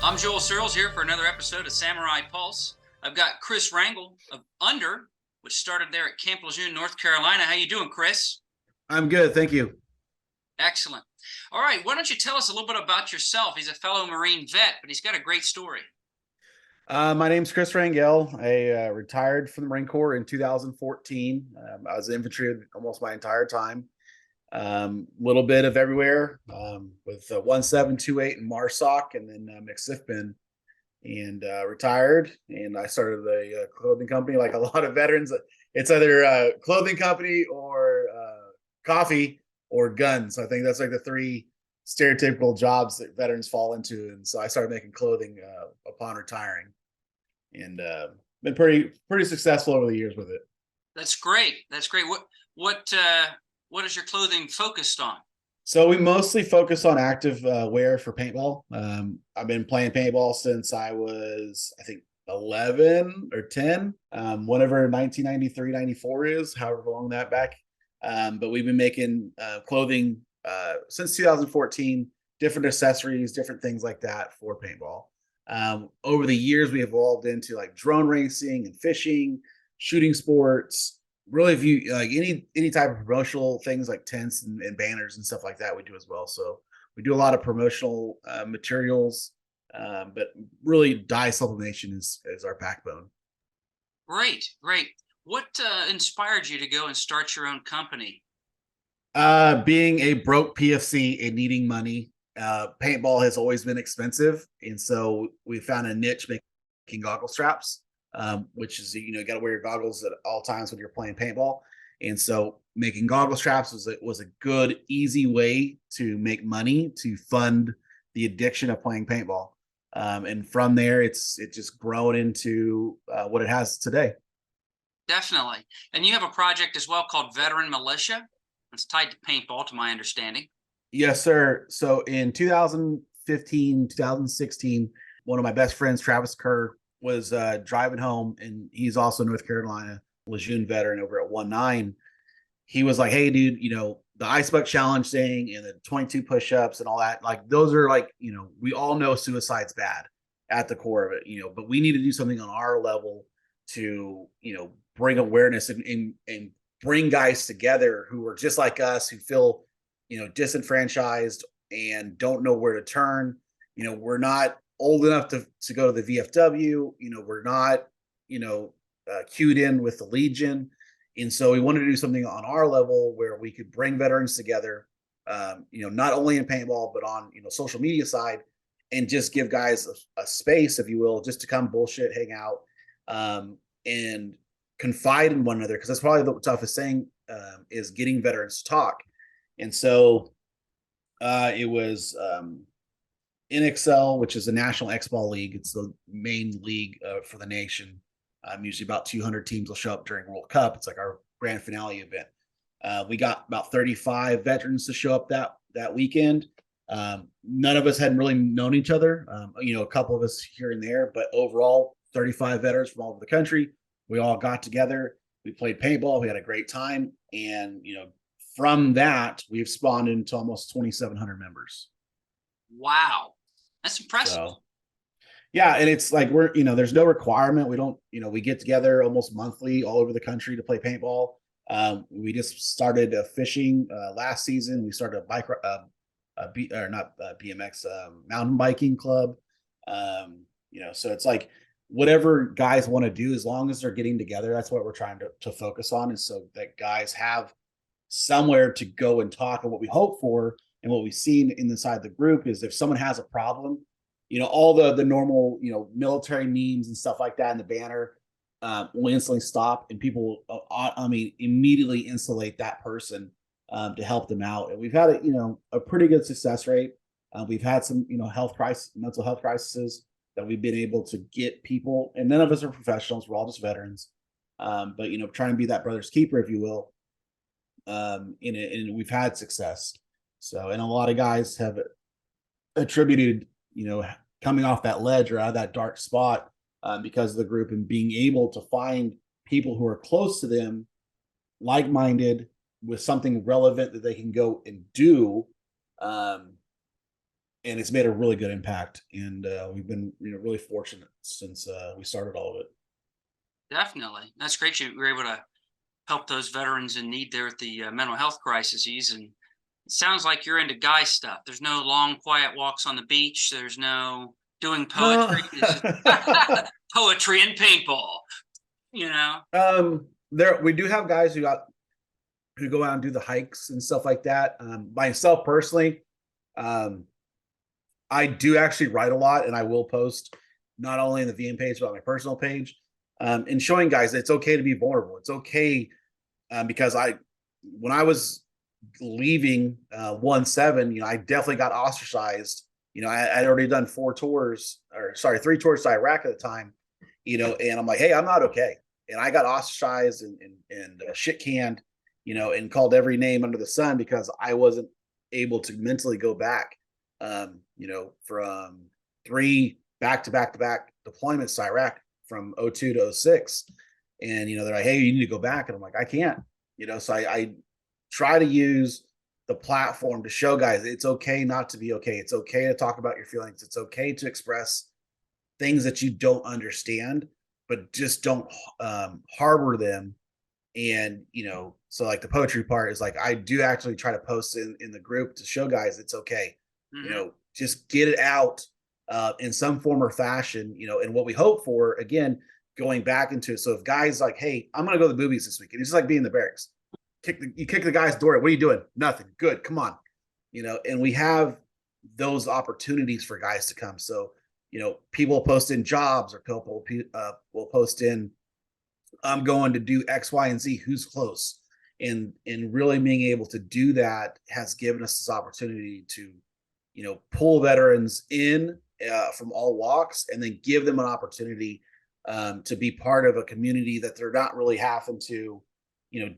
I'm Joel Searles here for another episode of Samurai Pulse. I've got Chris Rangel of UNDR, which started there at Camp Lejeune, North Carolina. How you doing, Chris? I'm good, thank you. Excellent. All right, why don't you tell us a little bit about yourself? He's a fellow Marine vet, but he's got a great story. My name's Chris Rangel. I retired from the Marine Corps in 2014. I was in infantry almost my entire time. Little bit of everywhere with 1728 in MARSOC and then McSIFBIN, and retired. And I started a clothing company, like a lot of veterans. It's either a clothing company or coffee or guns. I think that's like the three stereotypical jobs that veterans fall into. And so I started making clothing upon retiring, and been pretty successful over the years with it. That's great. That's great. What is your clothing focused on? So we mostly focus on active wear for paintball. I've been playing paintball since I was, I think, 11 or 10, whatever 1993, 94 is, however long that back. But we've been making clothing since 2014, different accessories, different things like that for paintball. Over the years, we evolved into like drone racing and fishing, shooting sports. Really, if you like any type of promotional things like tents and banners and stuff like that, we do as well. So we do a lot of promotional materials, but really dye sublimation is our backbone. Great, great. What inspired you to go and start your own company? Being a broke PFC and needing money, paintball has always been expensive, and so we found a niche making goggle straps, which is, you got to wear your goggles at all times when you're playing paintball. And so making goggle straps was a good, easy way to make money to fund the addiction of playing paintball. And from there, it's just grown into what it has today. Definitely. And you have a project as well called Veteran Militia. It's tied to paintball, to my understanding. Yes, sir. So in 2015, 2016, one of my best friends, Travis Kerr, was driving home, and he's also North Carolina Lejeune veteran over at 19. He was like, "Hey, dude, the Ice Bucket Challenge thing and the 22 push-ups and all that, like those are like, we all know suicide's bad at the core of it, but we need to do something on our level to, bring awareness and bring guys together who are just like us, who feel, disenfranchised and don't know where to turn. We're not old enough to go to the VFW. We're not, cued in with the Legion. And so we wanted to do something on our level where we could bring veterans together, not only in paintball, but on, social media side, and just give guys a space, if you will, just to come bullshit, hang out, and confide in one another. Because that's probably the toughest thing, is getting veterans to talk. And so it was NXL, which is the National X-Ball League. It's the main league for the nation. Usually about 200 teams will show up during World Cup. It's like our grand finale event. We got about 35 veterans to show up that weekend. None of us hadn't really known each other. A couple of us here and there, but overall, 35 veterans from all over the country. We all got together. We played paintball. We had a great time, and from that, we've spawned into almost 2,700 members. Wow, that's impressive. So, yeah, and it's like there's no requirement. We don't, we get together almost monthly all over the country to play paintball. We just started fishing last season. We started a bike, not BMX, mountain biking club. So it's like whatever guys want to do, as long as they're getting together, that's what we're trying to focus on, is so that guys have somewhere to go and talk. And what we hope for and what we've seen inside the group is if someone has a problem, all the normal, military memes and stuff like that in the banner will instantly stop, and people, immediately insulate that person to help them out. And we've had a pretty good success rate. We've had some, mental health crises that we've been able to get people, and none of us are professionals. We're all just veterans. But, trying to be that brother's keeper, if you will. And we've had success. So, and a lot of guys have attributed, coming off that ledge or out of that dark spot because of the group, and being able to find people who are close to them, like-minded, with something relevant that they can go and do, and and it's made a really good impact. And we've been really fortunate since we started all of it. Definitely. That's great. You were able to help those veterans in need there at the mental health crises. And it sounds like you're into guy stuff. There's no long, quiet walks on the beach. There's no doing No. poetry. It's just poetry and paintball, you know? There we do have guys who go out and do the hikes and stuff like that. Myself personally, um, I do actually write a lot, and I will post not only in the VM page but on my personal page, and showing guys that it's okay to be vulnerable. It's okay, because when I was leaving 1-7, I definitely got ostracized. I'd already done 3 tours to Iraq at the time, and I'm like, hey, I'm not okay, and I got ostracized and shit canned, and called every name under the sun because I wasn't able to mentally go back, from 3 back-to-back deployments to Iraq from 02 to 06. And, they're like, hey, you need to go back. And I'm like, I can't, so I try to use the platform to show guys it's okay not to be okay. It's okay to talk about your feelings. It's okay to express things that you don't understand, but just don't harbor them. And, so like the poetry part is like, I do actually try to post in the group to show guys it's okay, Mm-hmm. just get it out in some form or fashion, and what we hope for, again, going back into it. So if guys like, hey, I'm going to go to the movies this weekend, it's just like being in the barracks. You kick the guy's door. What are you doing? Nothing. Good. Come on. And we have those opportunities for guys to come. So, people post in jobs, or people will post in, I'm going to do X, Y, and Z. Who's close? And really being able to do that has given us this opportunity to, pull veterans in from all walks, and then give them an opportunity to be part of a community that they're not really having to,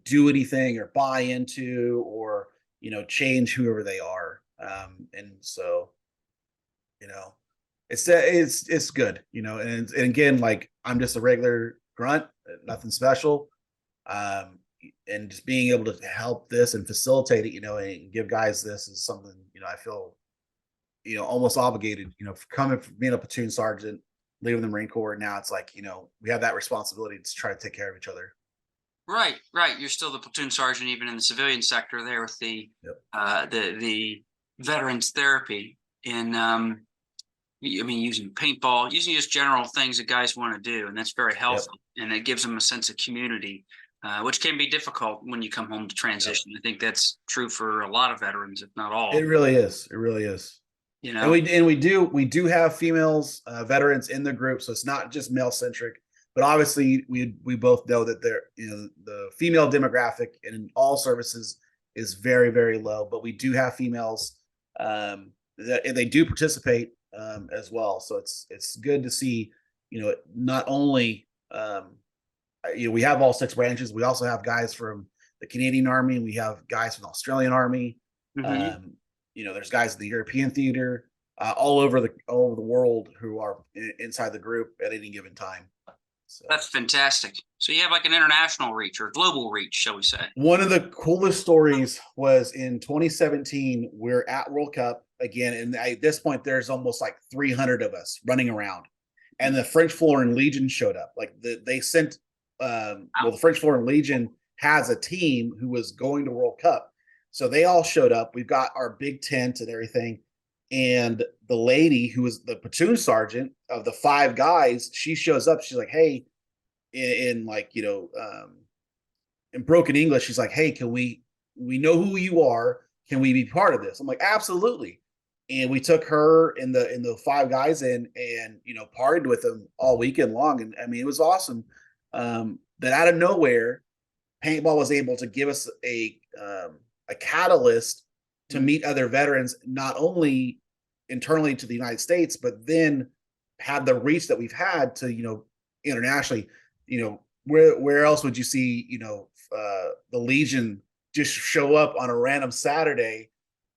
do anything or buy into, or, change whoever they are. And so, you know, it's good, and again, like, I'm just a regular grunt, nothing special. Um, and just being able to help this and facilitate it, and give guys this is something, I feel, almost obligated, coming from being a platoon sergeant, leaving the Marine Corps. Now it's like, we have that responsibility to try to take care of each other. Right, right. You're still the platoon sergeant, even in the civilian sector there with Yep. The veterans therapy. And I mean, using paintball, using just general things that guys want to do, and that's very Yep. healthy, and it gives them a sense of community, which can be difficult when you come home to Yep. transition. I think that's true for a lot of veterans, if not It all. really is. It really is. You And know, we do have females, veterans in the group, so it's not just male centric. But obviously, we both know that the female demographic in all services is very, very low. But we do have females, that, and they do participate as well. So it's good to see, not only, we have all 6 branches. We also have guys from the Canadian Army. We have guys from the Australian Army. hmm Um, there's guys in the European theater, all over the world, who are inside the group at any given time. So that's fantastic. So you have like an international reach or global reach, shall we say? one of the coolest stories was in 2017. We're at World Cup again, and at this point, there's almost like 300 of us running around, and the French Florin Legion showed up. Like they sent, well, the French Florin Legion has a team who was going to World Cup, so they all showed up. We've got our big tent and everything, and the lady who was the platoon sergeant of the 5 guys, she shows up. She's like, hey, in like, in broken English, she's like, hey, can we know who you are? Can we be part of this? I'm like, absolutely. And we took her and the 5 guys in, and, partied with them all weekend long. And I mean, it was awesome. That out of nowhere, paintball was able to give us a catalyst to meet other veterans, not only internally to the United States, but then have the reach that we've had to, internationally. Where else would you see, the Legion just show up on a random Saturday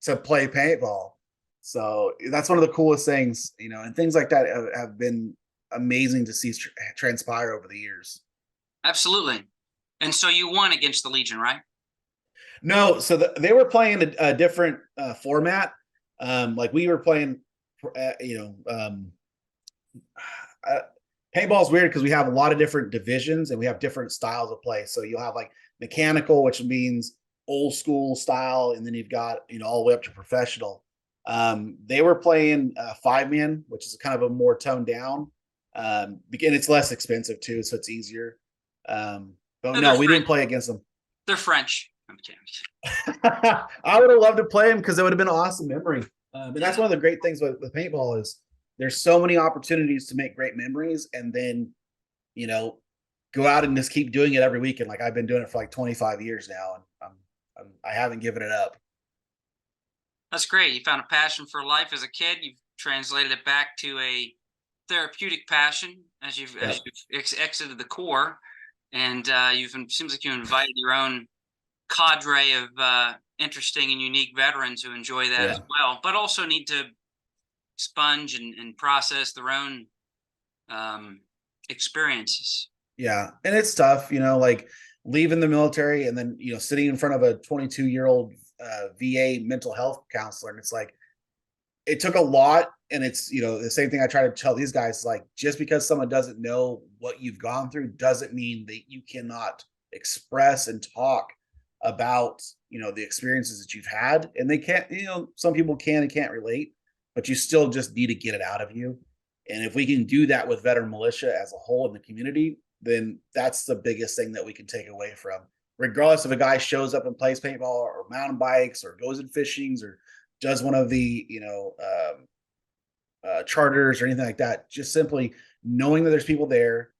to play paintball? So that's one of the coolest things, and things like that have been amazing to see transpire over the years. Absolutely. And so you won against the Legion, right? No, so they were playing a different format. Like we were playing you know, uh, paintball is weird because we have a lot of different divisions and we have different styles of play. So you'll have like mechanical, which means old school style, and then you've got, you know, all the way up to professional. They were playing 5-man, which is kind of a more toned down. And it's less expensive too, so it's easier. But No, no, we didn't play against them. They're French. I'm kidding. I would have loved to play them because it would have been an awesome memory. And that's one of the great things with paintball is there's so many opportunities to make great memories, and then, you know, go out and just keep doing it every weekend. Like I've been doing it for like 25 years now, and I haven't given it up. That's great. You found a passion for life as a kid. You've translated it back to a therapeutic passion as you've exited the Corps, and seems like you invited your own cadre of interesting and unique veterans who enjoy that as well, but also need to sponge and process their own experiences. Yeah, and it's tough, you know, like leaving the military and then, you know, sitting in front of a 22-year-old VA mental health counselor, and it's like it took a lot. And it's, you know, the same thing I try to tell these guys, like just because someone doesn't know what you've gone through doesn't mean that you cannot express and talk about, you know, the experiences that you've had. And they can't, you know, some people can and can't relate, but you still just need to get it out of you. And if we can do that with veteran militia as a whole in the community, then that's the biggest thing that we can take away from, regardless if a guy shows up and plays paintball or mountain bikes or goes in fishings or does one of the, you know, charters or anything like that. Just simply knowing that there's people there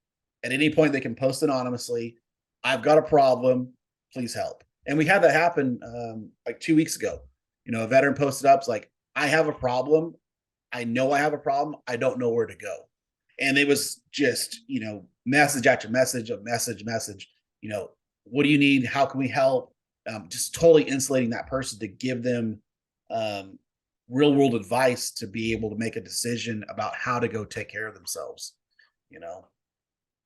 at any point they can post anonymously. I've got a problem, please help. And we had that happen like 2 weeks ago. You know, a veteran posted up, it's like, I have a problem. I know I have a problem. I don't know where to go. And it was just, you know, message after message of message, you know, what do you need? How can we help? Just totally insulating that person to give them real world advice to be able to make a decision about how to go take care of themselves, you know.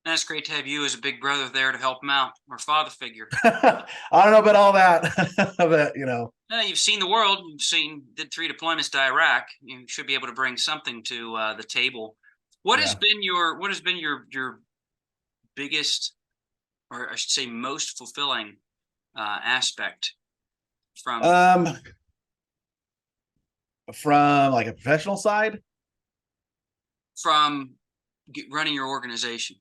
And it's great to have you as a big brother there to help them out, or father figure. I don't know about all that, but you know. You've seen the world. You've did 3 deployments to Iraq. You should be able to bring something to the table. What has been your biggest, or I should say, most fulfilling aspect from from like a professional side? From running your organization?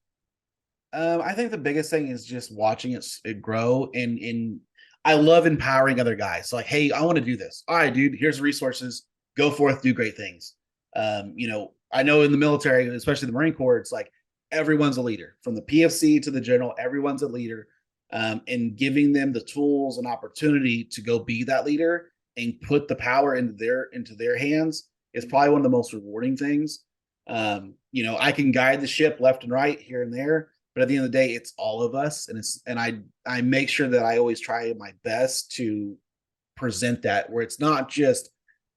I think the biggest thing is just watching it grow, and I love empowering other guys. So like, hey, I want to do this. All right, dude, here's the resources. Go forth, do great things. You know, I know in the military, especially the Marine Corps, it's like everyone's a leader from the PFC to the general. Everyone's a leader, and giving them the tools and opportunity to go be that leader and put the power into their hands is probably one of the most rewarding things. You know, I can guide the ship left and right here and there, but at the end of the day, it's all of us, and I make sure that I always try my best to present that where it's not just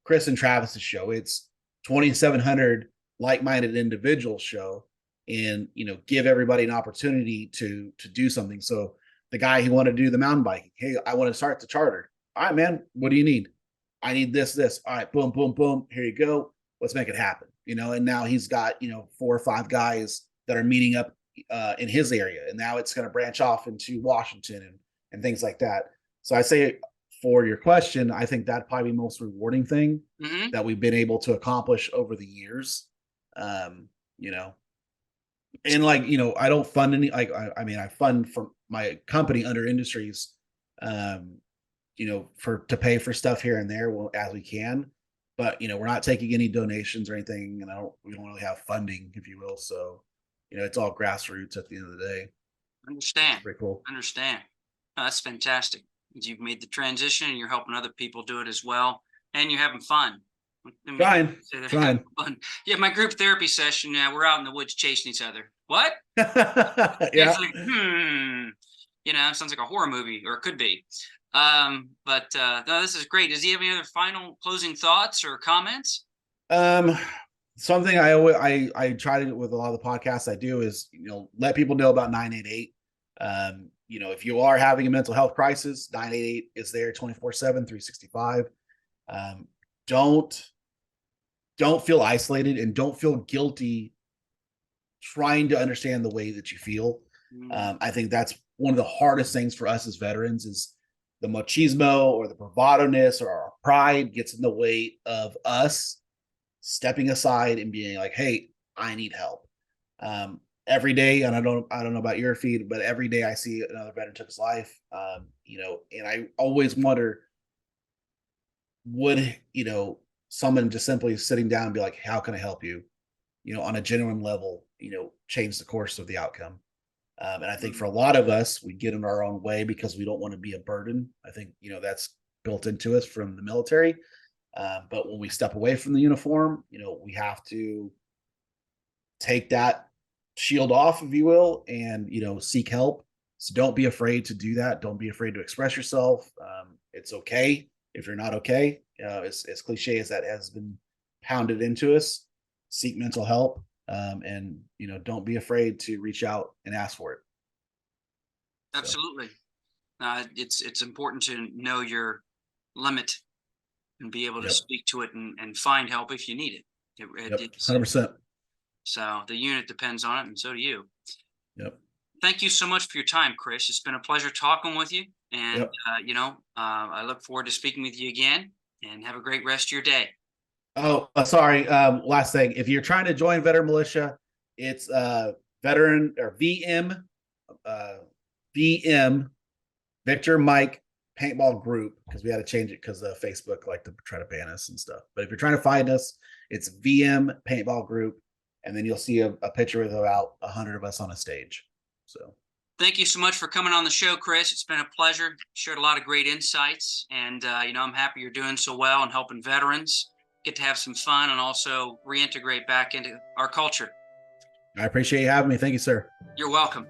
Chris and Travis's show, it's 2,700 like-minded individuals show, and you know, give everybody an opportunity to do something. So the guy who wanted to do the mountain biking, hey, I want to start the charter. All right, man, what do you need? I need this. All right, boom, boom, boom. Here you go. Let's make it happen. You know, and now he's got, you know, 4 or 5 guys that are meeting up in his area, and now it's going to branch off into Washington and things like that. So I say, for your question, I think that probably the most rewarding thing that we've been able to accomplish over the years. You know, and like, you know, I don't fund any, like, I mean, I fund from my company Under Industries, you know, to pay for stuff here and there as we can. But, you know, we're not taking any donations or anything. And we don't really have funding, if you will. So, you know, it's all grassroots at the end of the day. Understand. It's pretty cool. Understand. Oh, that's fantastic. You've made the transition and you're helping other people do it as well. And you're having fun. Fine. Fun. Yeah, my group therapy session, we're out in the woods chasing each other. What? Yeah. It's like, you know, sounds like a horror movie, or it could be. But no, this is great. Does he have any other final closing thoughts or comments? Something I try to, with a lot of the podcasts I do, is, you know, let people know about 988. You know, if you are having a mental health crisis, 988 is there 24/7, 365. Don't don't feel isolated and don't feel guilty trying to understand the way that you feel. Mm, I think that's one of the hardest things for us as veterans is the machismo or the bravado-ness or our pride gets in the way of us stepping aside and being like, hey, I need help. Every day, and I don't know about your feed, but every day I see another veteran took his life. And I always wonder, would, someone just simply sitting down and be like, how can I help you? On a genuine level, change the course of the outcome. And I think for a mm. lot of us, we get in our own way because we don't want to be a burden. I think, that's built into us from the military. But when we step away from the uniform, we have to take that shield off, if you will, and, seek help. So don't be afraid to do that. Don't be afraid to express yourself. It's okay if you're not okay. As cliche as that has been pounded into us, seek mental help. And, don't be afraid to reach out and ask for it. So, Absolutely. It's important to know your limit and be able to yep, speak to it and find help if you need it. yep, It's 100%. so the unit depends on it, and so do you. Yep, Thank you so much for your time, Chris. It's been a pleasure talking with you, and yep. I look forward to speaking with you again. And have a great rest of your day. Oh, sorry. Last thing. If you're trying to join Veteran Militia, it's veteran or uh, VM Victor Mike Paintball Group because we had to change it because Facebook like to try to ban us and stuff. But if you're trying to find us, it's VM Paintball Group, and then you'll see a picture with about 100 of us on a stage. So Thank you so much for coming on the show, Chris. It's been a pleasure. Shared a lot of great insights, and I'm happy you're doing so well and helping veterans get to have some fun and also reintegrate back into our culture. I appreciate you having me. Thank you, sir. You're welcome.